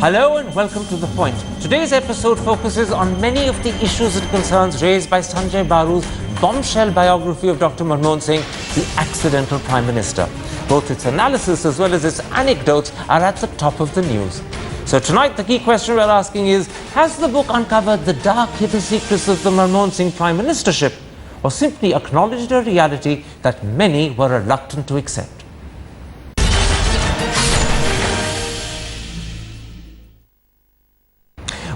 Hello and welcome to The Point. Today's episode focuses on many of the issues and concerns raised by Sanjaya Baru's bombshell biography of Dr. Manmohan Singh, the accidental Prime Minister. Both its analysis as well as its anecdotes are at the top of the news. So tonight the key question we're asking is, has the book uncovered the dark hidden secrets of the Manmohan Singh Prime Ministership, or simply acknowledged a reality that many were reluctant to accept?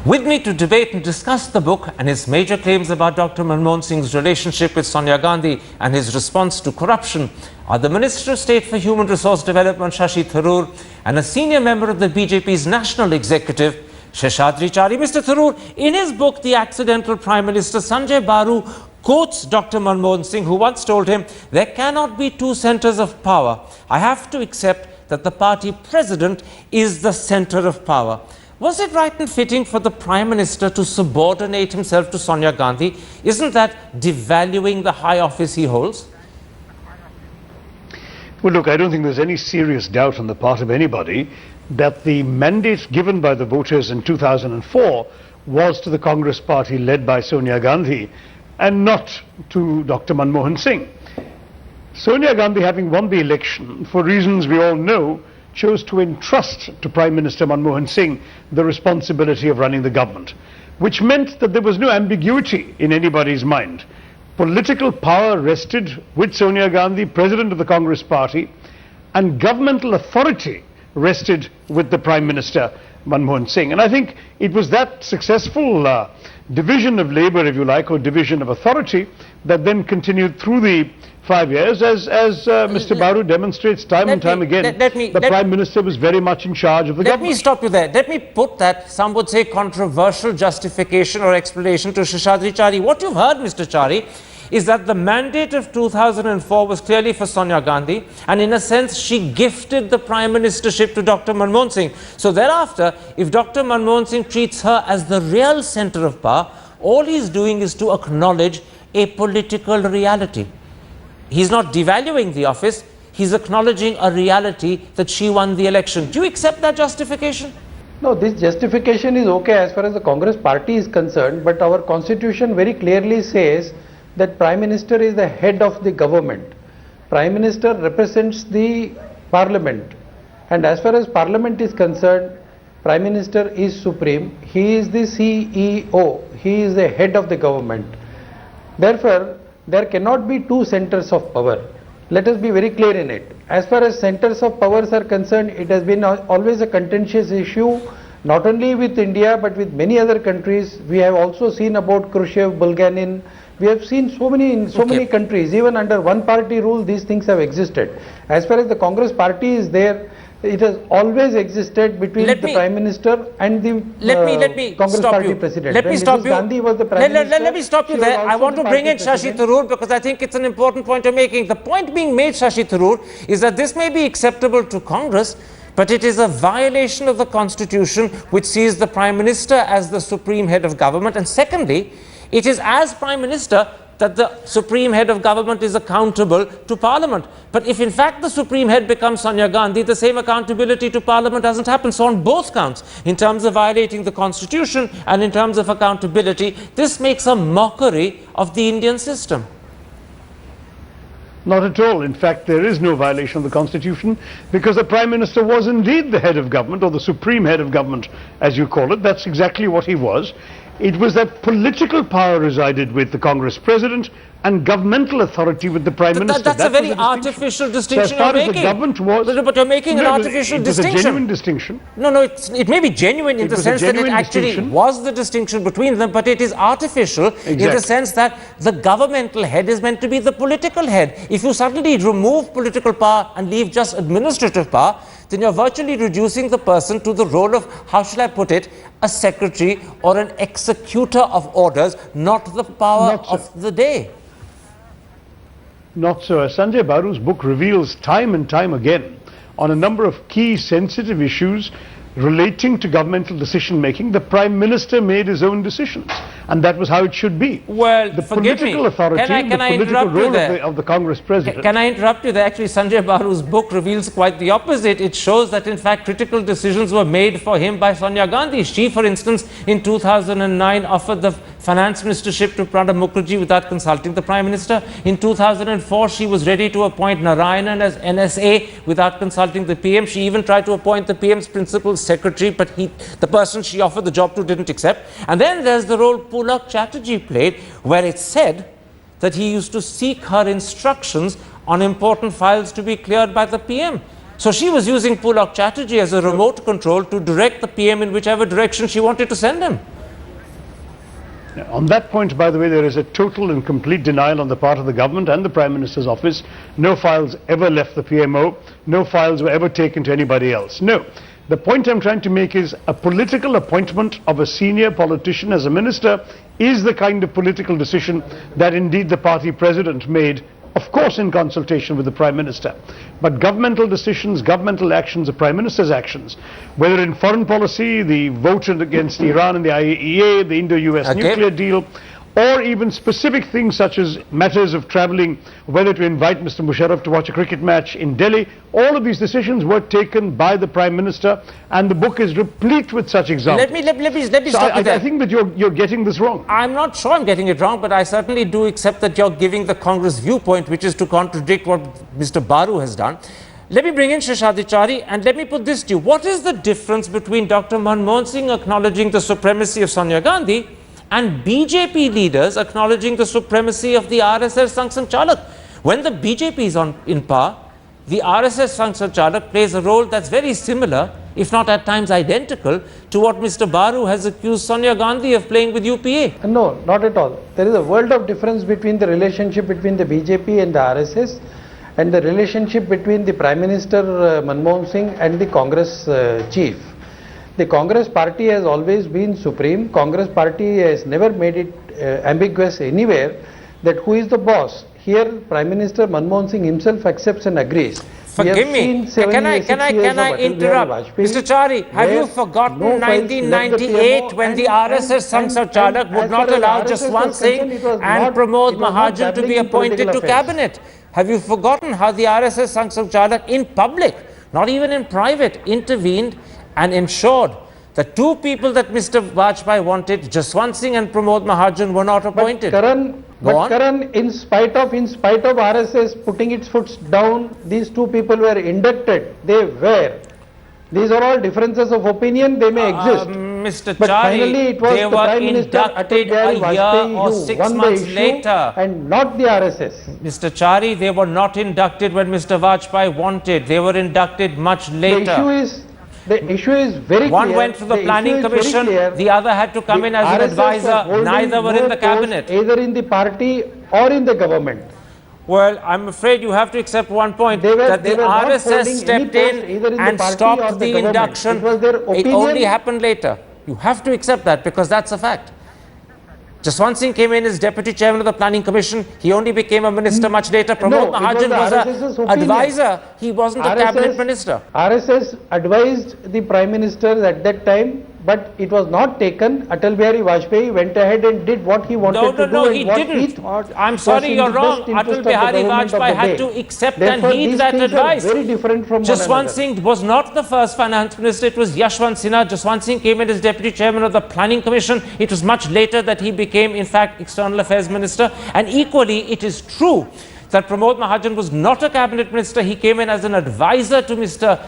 With me to debate and discuss the book and its major claims about Dr. Manmohan Singh's relationship with Sonia Gandhi and his response to corruption are the Minister of State for Human Resource Development, Shahshi Tharoor, and a senior member of the BJP's National Executive, Shahshadri Chari. Mr. Tharoor, in his book, The Accidental Prime Minister, Sanjaya Baru quotes Dr. Manmohan Singh, who once told him, "There cannot be two centers of power. I have to accept that the party president is the center of power." Was it right and fitting for the Prime Minister to subordinate himself to Sonia Gandhi? Isn't that devaluing the high office he holds? Well, look, I don't think there's any serious doubt on the part of anybody that the mandate given by the voters in 2004 was to the Congress party led by Sonia Gandhi and not to Dr. Manmohan Singh. Sonia Gandhi, having won the election, for reasons we all know, chose to entrust to Prime Minister Manmohan Singh the responsibility of running the government, which meant that there was no ambiguity in anybody's mind. Political power rested with Sonia Gandhi, President of the Congress Party, and governmental authority rested with the Prime Minister Manmohan Singh. And I think it was that successful division of labour, if you like, or division of authority that then continued through the 5 years, as Mr. Baru demonstrates time and time again. The Prime Minister was very much in charge of the government. Let me stop you there. Let me put that, some would say, controversial justification or explanation to Shahshadri Chari. What you've heard, Mr. Chari, is that the mandate of 2004 was clearly for Sonia Gandhi, and in a sense she gifted the Prime Ministership to Dr. Manmohan Singh. So thereafter, if Dr. Manmohan Singh treats her as the real center of power, all he's doing is to acknowledge a political reality. He's not devaluing the office, he's acknowledging a reality that she won the election. Do you accept that justification? No, this justification is okay as far as the Congress party is concerned, but our constitution very clearly says that Prime Minister is the head of the government. Prime Minister represents the Parliament, and as far as Parliament is concerned, Prime Minister is supreme. He is the CEO, he is the head of the government. Therefore, there cannot be two centers of power. Let us be very clear in it. As far as centers of powers are concerned, it has been always a contentious issue, not only with India but with many other countries. We have also seen about Khrushchev, Bulgarin. We have seen so many countries, even under one party rule, these things have existed. As far as the Congress party is there, it has always existed between the Prime Minister and the Congress party president. Let me stop you. Gandhi was the Prime Minister. Let me stop you there. I want to bring in Shahshi Tharoor because I think it's an important point you're making. The point being made, Shahshi Tharoor, is that this may be acceptable to Congress, but it is a violation of the Constitution which sees the Prime Minister as the supreme head of government. And secondly, it is as Prime Minister that the supreme head of government is accountable to Parliament. But if in fact the supreme head becomes Sonia Gandhi, the same accountability to Parliament doesn't happen. So on both counts, in terms of violating the Constitution and in terms of accountability, this makes a mockery of the Indian system. Not at all. In fact, there is no violation of the Constitution because the Prime Minister was indeed the head of government, or the supreme head of government, as you call it. That's exactly what he was. It was that political power resided with the Congress President and governmental authority with the Prime Minister. That's a very artificial distinction you're making. The government was, but you're making an artificial distinction. It was a genuine distinction. No, it may be genuine in the sense that it actually was the distinction between them, but it is artificial in the sense that the governmental head is meant to be the political head. If you suddenly remove political power and leave just administrative power, then you're virtually reducing the person to the role of, how shall I put it, a secretary or an executor of orders, not the power of the day. Not so. As Sanjaya Baru's book reveals time and time again, on a number of key sensitive issues relating to governmental decision making, the Prime Minister made his own decisions. and that was how it should be. Well, The forgive political me. authority, Can I the political interrupt you role there? of the Congress President. Can I interrupt you there? Actually, Sanjaya Baru's book reveals quite the opposite. It shows that, in fact, critical decisions were made for him by Sonia Gandhi. She, for instance, in 2009 offered the finance ministership to Pranab Mukherjee without consulting the Prime Minister. In 2004, she was ready to appoint Narayanan as NSA without consulting the PM. She even tried to appoint the PM's principal secretary, but the person she offered the job to didn't accept. And then there's the role Pulak Chatterjee played, where it's said that he used to seek her instructions on important files to be cleared by the PM. So she was using Pulak Chatterjee as a remote control to direct the PM in whichever direction she wanted to send him. On that point, by the way, there is a total and complete denial on the part of the government and the Prime Minister's office. No files ever left the PMO. No files were ever taken to anybody else. No. The point I'm trying to make is a political appointment of a senior politician as a minister is the kind of political decision that indeed the party president made, of course in consultation with the Prime Minister. But governmental decisions, governmental actions, the Prime Minister's actions, whether in foreign policy, the vote against Iran and the IAEA, the Indo-US nuclear deal, or even specific things such as matters of travelling, whether to invite Mr. Musharraf to watch a cricket match in Delhi, all of these decisions were taken by the Prime Minister, and the book is replete with such examples. Let me stop you there. I think that you're getting this wrong. I'm not sure I'm getting it wrong, but I certainly do accept that you're giving the Congress viewpoint, which is to contradict what Mr. Baru has done. Let me bring in Shahshadri Chari, and let me put this to you. What is the difference between Dr. Manmohan Singh acknowledging the supremacy of Sonia Gandhi and BJP leaders acknowledging the supremacy of the RSS Sangh When the BJP is in power, the RSS Sangh plays a role that's very similar, if not at times identical, to what Mr. Baru has accused Sonia Gandhi of playing with UPA. No, not at all. There is a world of difference between the relationship between the BJP and the RSS and the relationship between the Prime Minister Manmohan Singh and the Congress chief. The Congress party has always been supreme. Congress party has never made it ambiguous anywhere that who is the boss. Here Prime Minister Manmohan Singh himself accepts and agrees. Forgive me, can I interrupt? Mr. Chari, have you forgotten 1998 when the RSS Sangh would not allow Jaswant Singh and Pramod Mahajan to be appointed to cabinet? Have you forgotten how the RSS Sangh in public, not even in private, intervened and ensured that two people that Mr. Vajpayee wanted, Jaswant Singh and Pramod Mahajan, were not appointed? Karan, in spite of RSS putting its foot down, these two people were inducted. They were. These are all differences of opinion. They may exist. Mr. But Chari, finally it was they the were Prime Minister inducted a year or 6 months later. And not the RSS. Mr. Chari, they were not inducted when Mr. Vajpayee wanted. They were inducted much later. The issue is very clear. One went to the planning commission, the other had to come in as an advisor. Neither were in the cabinet. Either in the party or in the government. Well, I'm afraid you have to accept one point, that the RSS stepped in and stopped the induction. It only happened later. You have to accept that because that's a fact. Jaswant Singh came in as deputy chairman of the planning commission. He only became a minister much later. Pramod Mahajan was an advisor. He wasn't a cabinet minister. RSS advised the prime minister at that time, but it was not taken. Atal Bihari Vajpayee went ahead and did what he wanted to do. No, he didn't. I'm sorry, you're wrong. Atal Bihari Vajpayee had to accept and heed that advice. Very different from Jaswant Singh was not the first finance minister. It was Yashwant Sinha. Jaswant Singh came in as deputy chairman of the planning commission. It was much later that he became, in fact, external affairs minister. And equally, it is true that Pramod Mahajan was not a cabinet minister. He came in as an advisor to Mr.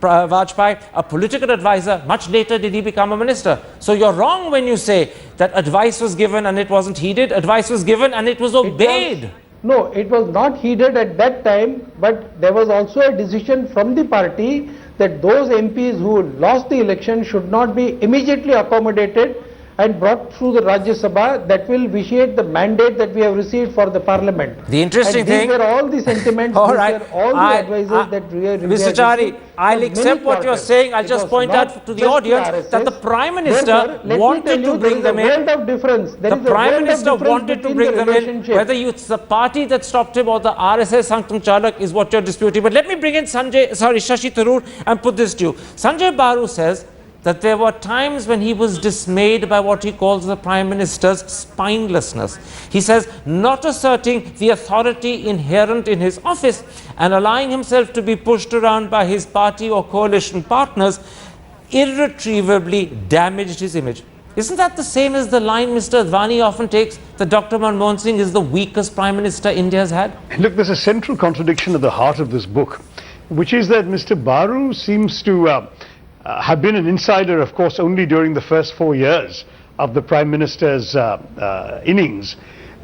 Vajpayee, a political advisor. Much later did he become a minister. So you're wrong when you say that advice was given and it wasn't heeded. Advice was given and it was obeyed. No, it was not heeded at that time, but there was also a decision from the party that those MPs who lost the election should not be immediately accommodated and brought through the Rajya Sabha. That will vitiate the mandate that we have received for the parliament. The interesting thing... These were all the sentiments, all right. these were all the advices that we have Mr. Chari, I'll accept what you're saying. I'll just point out to the audience that the Prime Minister wanted to bring them in. The Prime Minister wanted to bring them in. Whether it's the party that stopped him or the RSS Sangh is what you're disputing. But let me bring in Shahshi Tharoor and put this to you. Sanjaya Baru says that there were times when he was dismayed by what he calls the Prime Minister's spinelessness. He says, not asserting the authority inherent in his office and allowing himself to be pushed around by his party or coalition partners irretrievably damaged his image. Isn't that the same as the line Mr. Advani often takes, that Dr. Manmohan Singh is the weakest Prime Minister India has had? Look, there's a central contradiction at the heart of this book, which is that Mr. Baru seems to have been an insider, of course, only during the first 4 years of the Prime Minister's innings,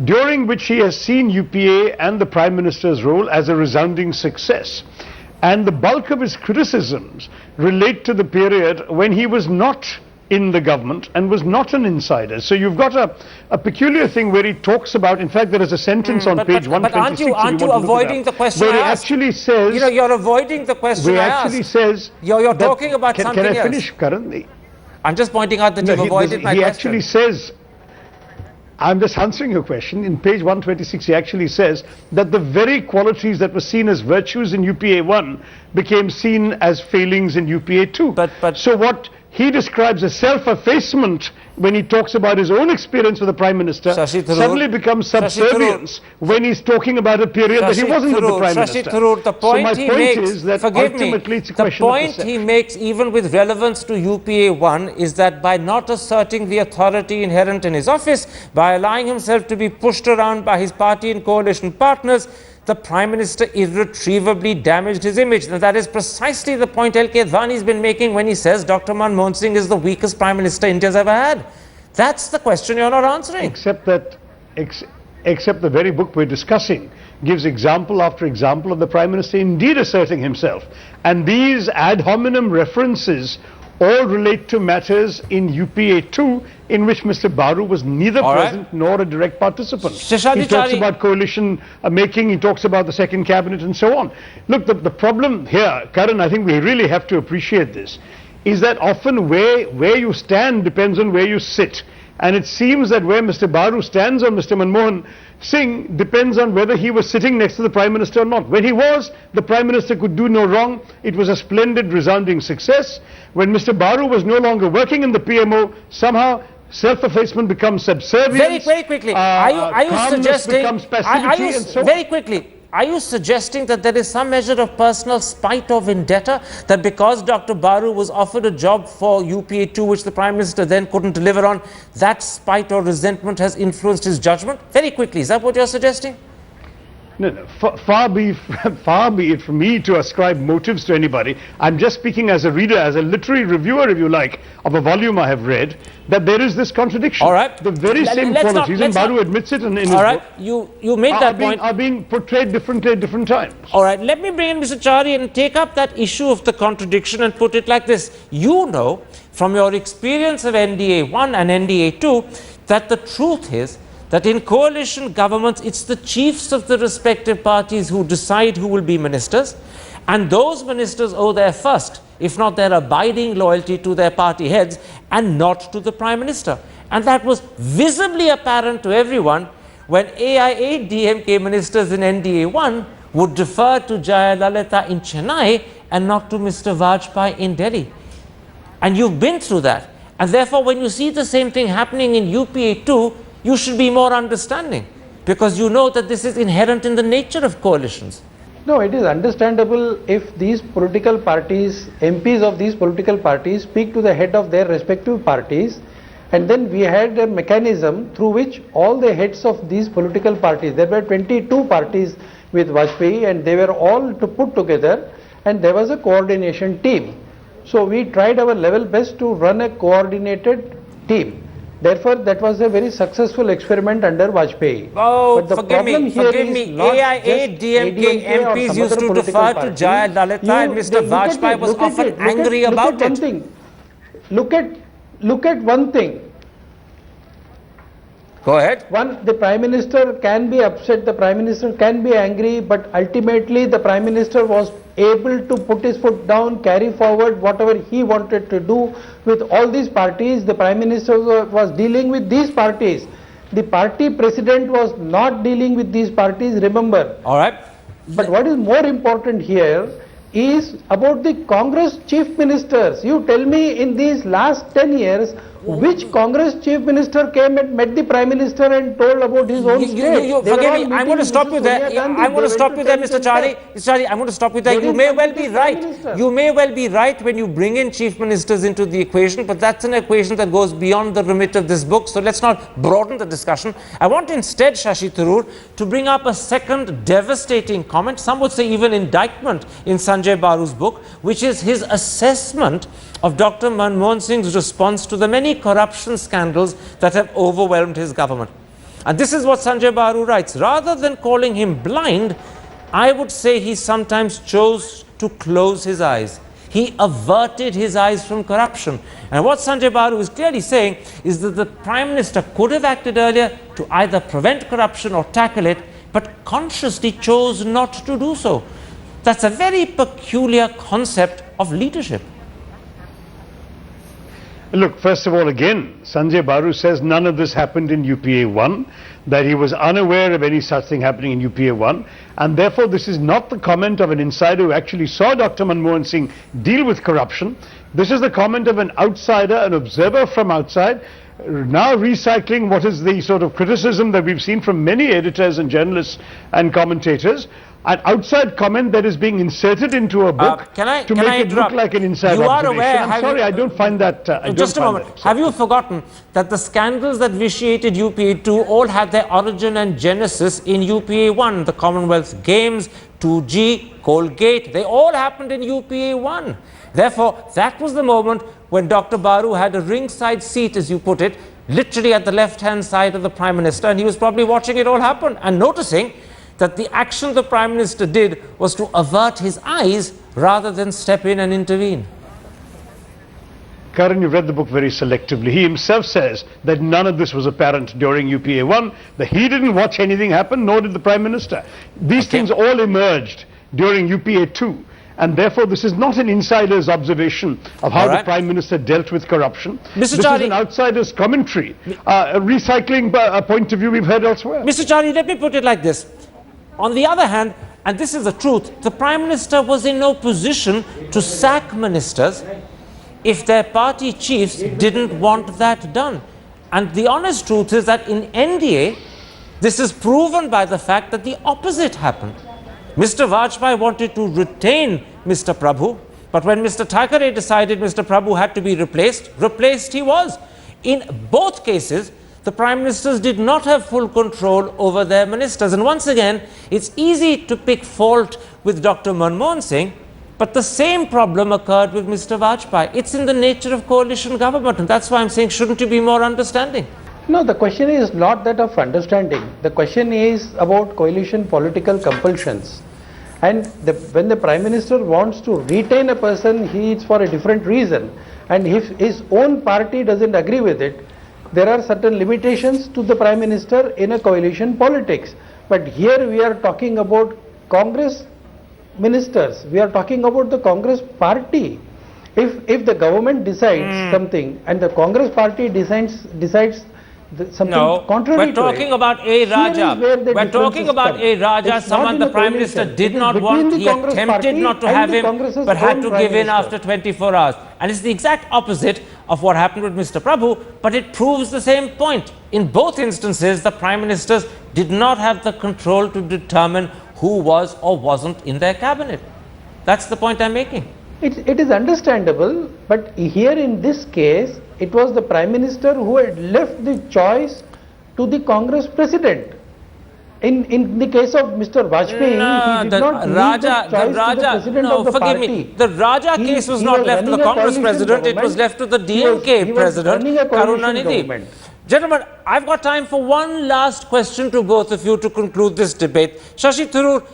during which he has seen UPA and the Prime Minister's role as a resounding success. And the bulk of his criticisms relate to the period when he was not in the government and was not an insider. So you've got a peculiar thing where he talks about, in fact there is a sentence on page 126. But aren't you avoiding the question where I he asked? actually says, you're avoiding the question where I he actually asked. says, You're talking about can something I else. finish, Karan? I'm just pointing out that you've avoided my question. He actually says, I'm just answering your question. In page 126, he actually says that the very qualities that were seen as virtues in UPA 1 became seen as failings in UPA 2. So what he describes as self-effacement when he talks about his own experience with the Prime Minister suddenly becomes subservience when he's talking about a period that he wasn't with the Prime Minister. Tharoor, the point so my he point makes, is that forgive ultimately me, it's a question the of point perception. he makes, even with relevance to UPA 1, is that by not asserting the authority inherent in his office, by allowing himself to be pushed around by his party and coalition partners, the Prime Minister irretrievably damaged his image. And that is precisely the point L.K. Advani has been making when he says Dr. Manmohan Singh is the weakest Prime Minister India's ever had. That's the question you're not answering. Except the very book we're discussing gives example after example of the Prime Minister indeed asserting himself. And these ad hominem references all relate to matters in UPA 2 in which Mr. Baru was neither present nor a direct participant. Shahshadri He talks Chari, about coalition making, he talks about the second cabinet and so on. Look, the problem here, Karan, I think we really have to appreciate this, is that often where you stand depends on where you sit. And it seems that where Mr. Baru stands on Mr. Manmohan Singh depends on whether he was sitting next to the Prime Minister or not. When he was, the Prime Minister could do no wrong. It was a splendid, resounding success. When Mr. Baru was no longer working in the PMO, somehow self-effacement becomes subservience. Very quickly, are you suggesting, becomes passivity and so on. very quickly, are you suggesting that there is some measure of personal spite or vendetta, that because Dr. Baru was offered a job for UPA 2 which the Prime Minister then couldn't deliver on, that spite or resentment has influenced his judgment? Very quickly, is that what you're suggesting? No. Far be it from me to ascribe motives to anybody. I'm just speaking as a reader, as a literary reviewer, if you like, of a volume I have read, that there is this contradiction. All right. The very same qualities, and Baru admits it in his book. You made that point. Are being portrayed differently at different times. All right, let me bring in Mr. Chari and take up that issue of the contradiction and put it like this. You know, from your experience of NDA 1 and NDA 2, that the truth is that in coalition governments, it's the chiefs of the respective parties who decide who will be ministers, and those ministers owe their first, if not their abiding loyalty, to their party heads and not to the Prime Minister. And that was visibly apparent to everyone when AIA DMK ministers in NDA 1 would defer to Jayalalitha in Chennai and not to Mr. Vajpayee in Delhi. And you've been through that. And therefore, when you see the same thing happening in UPA 2, you should be more understanding, because you know that this is inherent in the nature of coalitions. No, it is understandable if these political parties, MPs of these political parties, speak to the head of their respective parties, and then we had a mechanism through which all the heads of these political parties, there were 22 parties with Vajpayee, and they were all to put together, and there was a coordination team. So we tried our level best to run a coordinated team. Therefore, that was a very successful experiment under Vajpayee. Oh, but the problem forgive me. AIA, DMK MPs used to defer to Jayalalitha, and Mr. Vajpayee was often angry about it. Look at one thing. Go ahead. One, the Prime Minister can be upset, the Prime Minister can be angry, but ultimately the Prime Minister was able to put his foot down, carry forward whatever he wanted to do with all these parties. The Prime Minister was dealing with these parties. The party president was not dealing with these parties, remember. All right. But what is more important here is about the Congress chief ministers. You tell me in these last 10 years, which Congress chief minister came and met the Prime Minister and told about his own state? Forgive me, I'm going to stop you there. I'm going to stop you there, Mr. Chari. Mr. Chari, I'm going to stop you there. You may well be right. You may well be right when you bring in chief ministers into the equation, but that's an equation that goes beyond the remit of this book. So let's not broaden the discussion. I want instead, Shahshi Tharoor, to bring up a second devastating comment, some would say even indictment, in Sanjaya Baru's book, which is his assessment of Dr. Manmohan Singh's response to the many corruption scandals that have overwhelmed his government. And this is what Sanjaya Baru writes. Rather than calling him blind, I would say he sometimes chose to close his eyes. He averted his eyes from corruption. And what Sanjaya Baru is clearly saying is that the Prime Minister could have acted earlier to either prevent corruption or tackle it, but consciously chose not to do so. That's a very peculiar concept of leadership. Look, first of all, again, Sanjaya Baru says none of this happened in UPA 1, that he was unaware of any such thing happening in UPA 1, and therefore this is not the comment of an insider who actually saw Dr. Manmohan Singh deal with corruption. This is the comment of an outsider, an observer from outside, now recycling what is the sort of criticism that we've seen from many editors and journalists and commentators. An outside comment that is being inserted into a book to make it look like an inside observation. I'm sorry, I don't find that. Just a moment. Have you forgotten that the scandals that vitiated UPA 2 all had their origin and genesis in UPA 1? The Commonwealth Games, 2G, Colgate, they all happened in UPA 1. Therefore, that was the moment when Dr. Baru had a ringside seat, as you put it, literally at the left-hand side of the Prime Minister, and he was probably watching it all happen and noticing that the action the Prime Minister did was to avert his eyes rather than step in and intervene. Karan, you've read the book very selectively. He himself says that none of this was apparent during UPA 1, that he didn't watch anything happen, nor did the Prime Minister. These things all emerged during UPA 2. And therefore, this is not an insider's observation of how the Prime Minister dealt with corruption. This is an outsider's commentary, recycling a point of view we've heard elsewhere. Mr. Chari, let me put it like this. On the other hand, and this is the truth, the Prime Minister was in no position to sack ministers if their party chiefs didn't want that done. And the honest truth is that in NDA, this is proven by the fact that the opposite happened. Mr. Vajpayee wanted to retain Mr. Prabhu, but when Mr. Thackeray decided Mr. Prabhu had to be replaced he was. In both cases, the Prime Ministers did not have full control over their ministers. And once again, it's easy to pick fault with Dr. Manmohan Singh, but the same problem occurred with Mr. Vajpayee. It's in the nature of coalition government, and that's why I'm saying, shouldn't you be more understanding? No, the question is not that of understanding. The question is about coalition political compulsions. And when the Prime Minister wants to retain a person, it's for a different reason. And if his own party doesn't agree with it, there are certain limitations to the Prime Minister in a coalition politics. But here we are talking about Congress ministers. We are talking about the Congress party. If the government decides something and the Congress party decides something contrary to it. We're talking about A. Raja. We're talking about A. Raja, someone the Prime Minister did not want. He attempted not to have him, but had to give in after 24 hours. And it's the exact opposite of what happened with Mr. Prabhu, but it proves the same point. In both instances, the Prime Ministers did not have the control to determine who was or wasn't in their cabinet. That's the point I'm making. It is understandable, but here in this case, it was the Prime Minister who had left the choice to the Congress President. In the case of Mr. Vajpayee, he did not leave the choice to the President of the party. The Raja case was not left to the Congress President, it was left to the DMK President, Karunanidhi. Gentlemen, I've got time for one last question to both of you to conclude this debate. Shahshi Tharoor,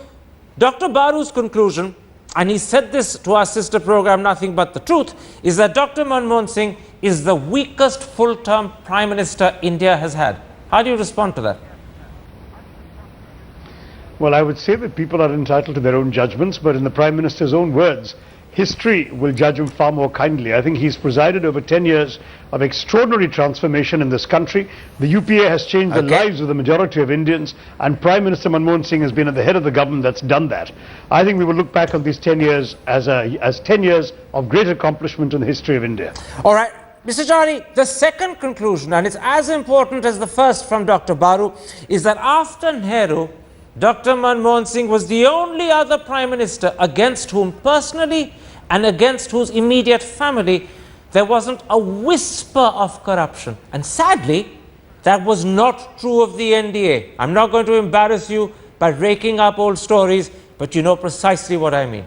Dr. Baru's conclusion, and he said this to our sister program, Nothing But the Truth, is that Dr. Manmohan Singh is the weakest full-term Prime Minister India has had. How do you respond to that? Well, I would say that people are entitled to their own judgments, but in the Prime Minister's own words, history will judge him far more kindly. I think he's presided over 10 years of extraordinary transformation in this country. The UPA has changed the lives of the majority of Indians, and Prime Minister Manmohan Singh has been at the head of the government that's done that. I think we will look back on these 10 years as 10 years of great accomplishment in the history of India. All right. Mr. Chari, the second conclusion, and it's as important as the first from Dr. Baru, is that after Nehru, Dr. Manmohan Singh was the only other Prime Minister against whom personally and against whose immediate family there wasn't a whisper of corruption. And sadly, that was not true of the NDA. I'm not going to embarrass you by raking up old stories, but you know precisely what I mean.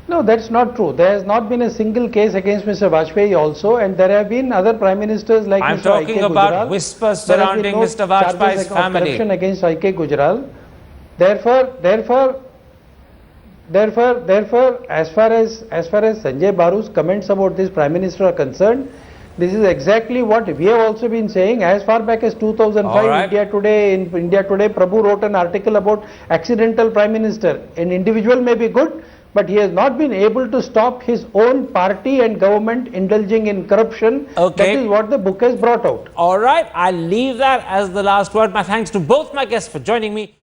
No, that's not true. There has not been a single case against Mr. Vajpayee also, and there have been other Prime Ministers like I'm Mr. talking I.K. about Gujral. whispers surrounding Mr. Vajpayee's family. Corruption against I.K. Gujral. Therefore, as far as Sanjay Baru's comments about this Prime Minister are concerned, this is exactly what we have also been saying as far back as 2005. Right. In India Today, Prabhu wrote an article about accidental Prime Minister. An individual may be good, but he has not been able to stop his own party and government indulging in corruption. Okay. That is what the book has brought out. All right, I'll leave that as the last word. My thanks to both my guests for joining me.